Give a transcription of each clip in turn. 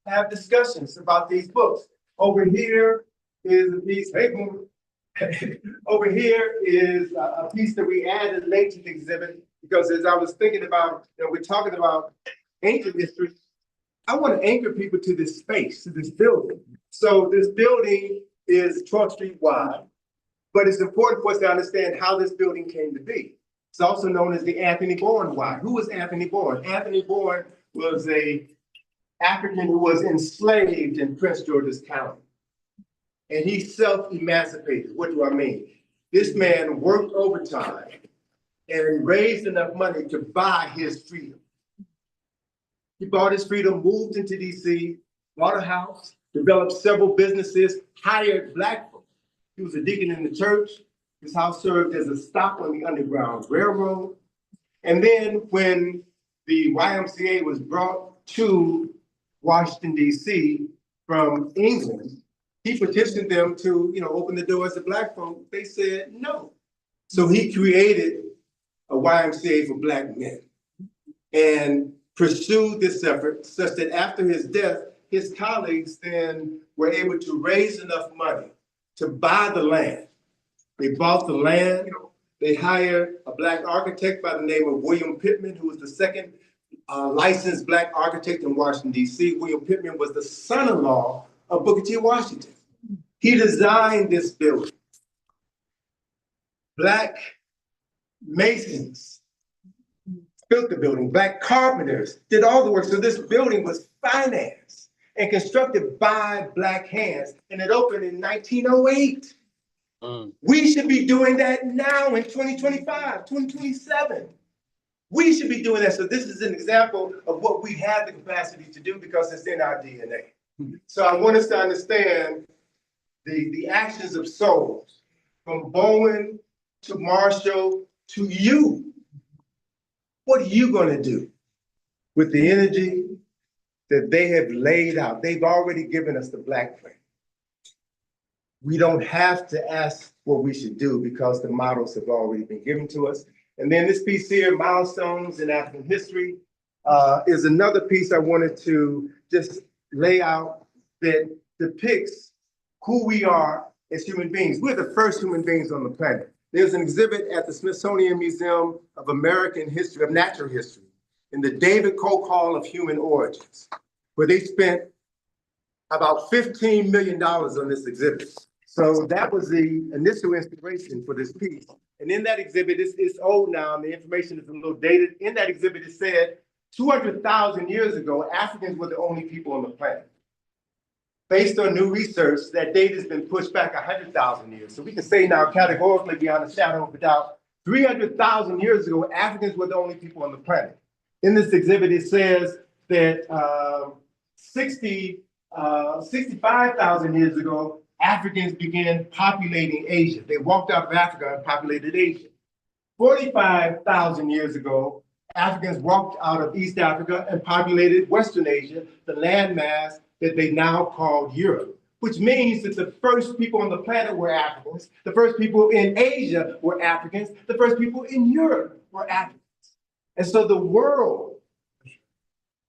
have discussions about these books. Over here is a piece, hey, boom. Over here is a piece that we added late to the exhibit because as I was thinking about, we're talking about ancient history. I want to anchor people to this space, to this building. So this building is 12th Street wide, but it's important for us to understand how this building came to be. It's also known as the Anthony Bourne Y. Who was Anthony Bourne? Anthony Bourne was a African who was enslaved in Prince George's County. And he self-emancipated. What do I mean? This man worked overtime and raised enough money to buy his freedom. He bought his freedom, moved into DC, bought a house, developed several businesses, hired Black folk. He was a deacon in the church. His house served as a stop on the Underground Railroad. And then when the YMCA was brought to Washington, D.C. from England, he petitioned them to, open the doors to Black folk. They said no. So he created a YMCA for Black men and pursued this effort such that after his death, his colleagues then were able to raise enough money to buy the land. They bought the land. They hired a Black architect by the name of William Pittman, who was the second licensed Black architect in Washington, D.C. William Pittman was the son-in-law of Booker T. Washington. He designed this building. Black masons built the building. Black carpenters did all the work. So this building was financed and constructed by Black hands, and it opened in 1908. We should be doing that now in 2025, 2027. We should be doing that. So this is an example of what we have the capacity to do because it's in our DNA. So I want us to understand the actions of souls, from Bowen to Marshall to you. What are you going to do with the energy that they have laid out? They've already given us the Black plan. We don't have to ask what we should do because the models have already been given to us. And then this piece here, Milestones in African History, is another piece I wanted to just lay out that depicts who we are as human beings. We're the first human beings on the planet. There's an exhibit at the Smithsonian Museum of American History, of Natural History, in the David Koch Hall of Human Origins, where they spent about $15 million on this exhibit. So that was the initial inspiration for this piece. And in that exhibit, it's old now, and the information is a little dated. In that exhibit, it said 200,000 years ago, Africans were the only people on the planet. Based on new research, that date has been pushed back 100,000 years. So we can say now categorically beyond a shadow of a doubt, 300,000 years ago, Africans were the only people on the planet. In this exhibit, it says that 65,000 years ago, Africans began populating Asia. They walked out of Africa and populated Asia. 45,000 years ago, Africans walked out of East Africa and populated Western Asia, the landmass that they now call Europe, which means that the first people on the planet were Africans, the first people in Asia were Africans, the first people in Europe were Africans. And so the world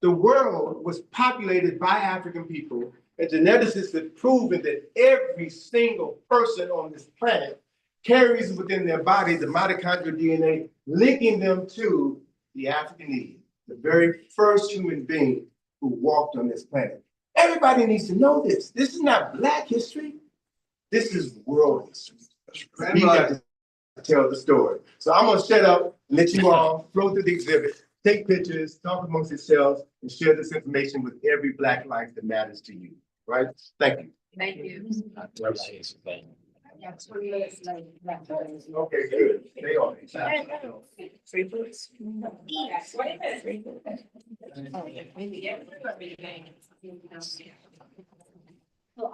was populated by African people, and geneticists have proven that every single person on this planet carries within their body the mitochondrial DNA, linking them to the African Eve, the very first human being who walked on this planet. Everybody needs to know this. This is not Black history. This is world history. We got to tell the story. So I'm going to shut up and let you all flow through the exhibit, take pictures, talk amongst yourselves, and share this information with every Black life that matters to you. Right? Thank you. Thank you. Yeah, 20 minutes late. Okay, good. Stay on it. Free books? Yes. Wait a minute. Oh, yeah, maybe, yeah. I'm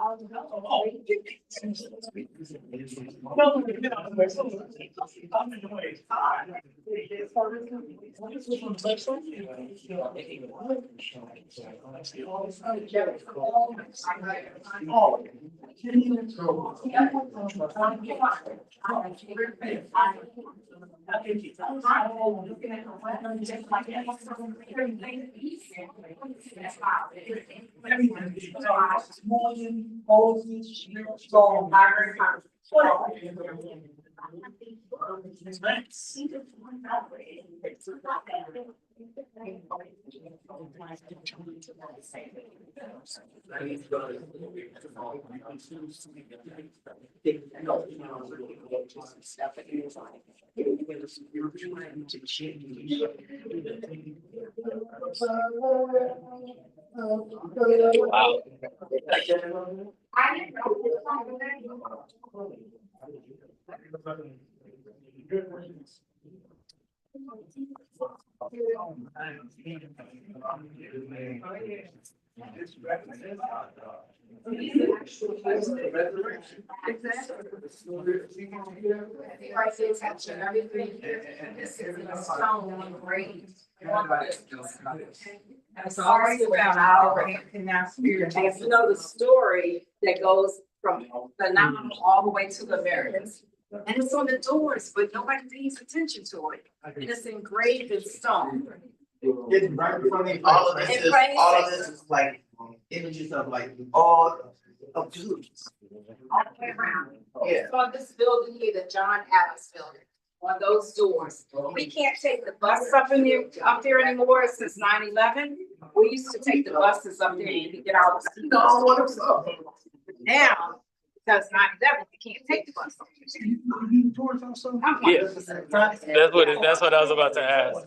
sorry about our conspiracy. If you know the story that goes from the novel all the way to the Americans. And it's on the doors, but nobody pays attention to it. And it's engraved in stone. Getting right in front of you. All of this is like images of like all of Jews. All the way around. Yeah. So on this building here, the John Adams building, on those doors, we can't take the bus up there anymore since 9/11. We used to take the buses up there and you could get all the. Now, because 9/11, you can't take the bus. Yeah. That's what I was about to ask.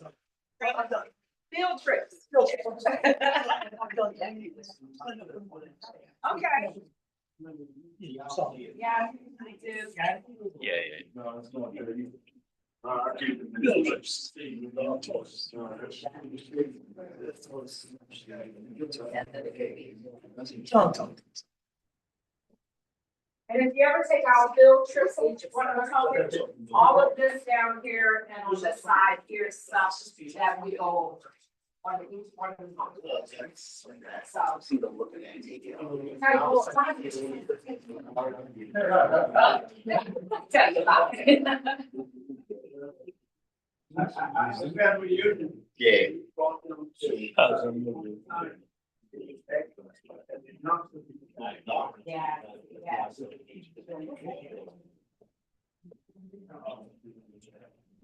Field trips. Okay. Yeah, I do. Yeah. And if you ever take our field trips, each one of us, all of this down here and on the side here is stuff that we go over. On each one of them. Tell you about it. Yeah. Yeah, yeah.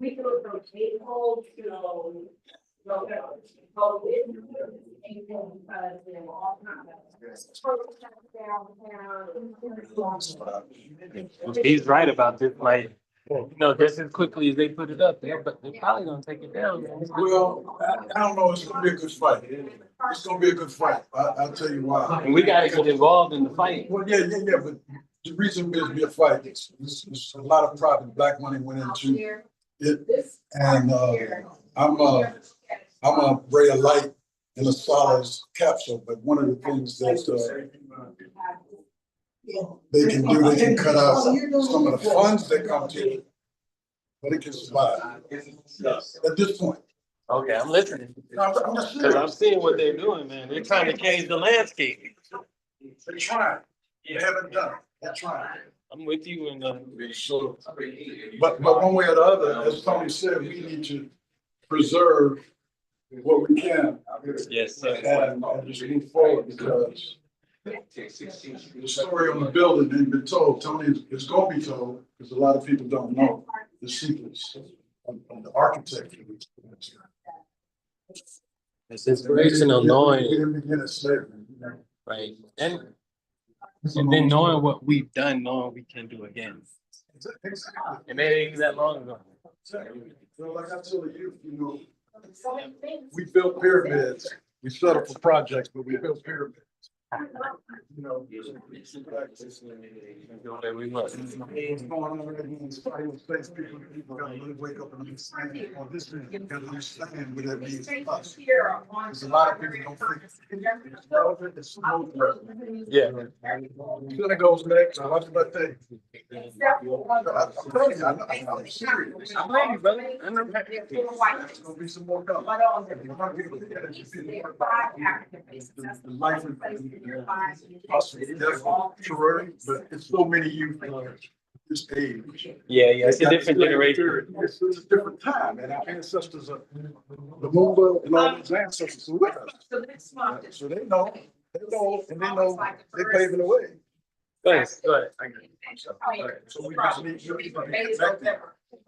We go from April to. He's right about this, like, just as quickly as they put it up there, but they're probably gonna take it down. Well, I don't know, it's gonna be a good fight. It's gonna be a good fight. I'll tell you why. And we gotta get involved in the fight. Well, yeah, but the reason there's be a fight is, a lot of private black money went into it. And, I'm a ray of light in a solace capsule, but one of the things that, they can do, they can cut out some of the funds that come to it, but it can survive at this point. Okay, I'm listening. I'm just Cause saying, I'm seeing what they're doing, man. They're trying to change the landscape. they're trying, they haven't done it, they're trying. I'm with you and, So, but one way or the other, as Tony said, we need to preserve what we can. yes, sir. And just move forward, because the story on the building ain't been told. Tony is gonna be told, because a lot of people don't know the secrets of the architecture. It's inspirational knowing, We didn't begin as slavery, right? And then knowing what we've done, knowing we can do again. Exactly. And it ain't that long ago. Well, like I told you, we built pyramids. We settled for projects, but we built pyramids. You know. We must. What's going on right here in Spotty Place, people gotta really wake up and understand, or this is, gotta understand what that means to us. There's a lot of people don't think. It's relevant, it's smoke. Yeah. Then it goes next, I watch about that. I'm telling you, I'm serious. I'm ready, brother. I know. There's gonna be some more coming. You're not gonna look at it, you feel it. The life of us, that's temporary, but it's so many youth this age. Yeah, yeah, it's a different generation. It's a different time, and our ancestors are, the Lumba and all those ancestors are with us. So next month. So they know, and they know they're paving the way. Go ahead, go ahead. So we just need to be connected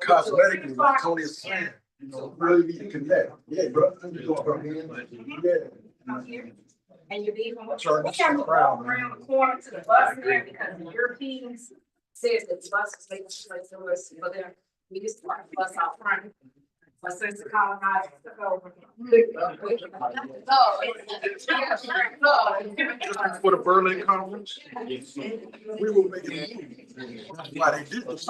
cosmetically, like Tony is saying, you know, really need to connect. Yeah, bro. Yeah. And you leave them, we Turn have this to walk around, around the corner to the bus there because the Europeans says that the bus is making sure it's us, but then we used to park the bus out front. But since the colonizers took over. Just for the Berlin conference, we were making a move. That's why they did this.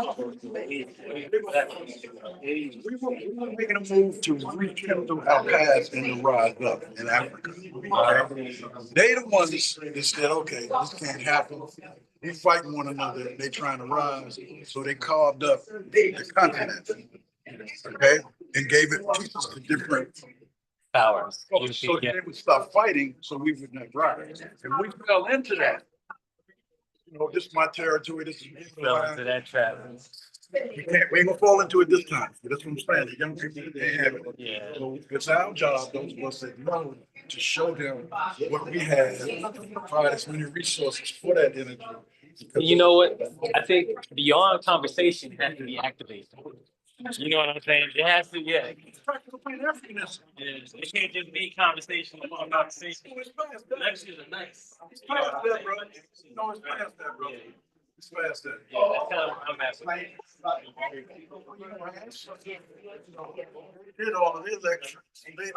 We were making a move to rekindle our past and to rise up in Africa. Okay? They the ones that said, okay, this can't happen. We fighting one another, they trying to rise, so they carved up the continent. Okay, and gave it pieces to different Powers. so they would stop fighting, so we would not rise. And we fell into that. You know, this is my territory, this is. Fell into that trap. We ain't gonna fall into it this time. That's what I'm saying. The young people, they have it. Yeah. So it's our job, those of us that know, to show them what we have, provide as many resources for that energy. You know what? I think beyond conversation has to be activated. You know what I'm saying? It has to, yeah. Practical Pan-Africanism. It can't just be conversation about conversation. Lectures are nice. It's past that, bro. No, it's past that, bro. It's past that. Yeah, that's kind of what I'm asking. They did all of their lectures. They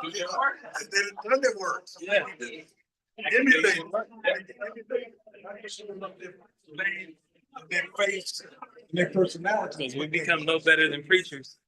done their work. Yeah. Anything. Their face, their personality. Because we become no better than preachers.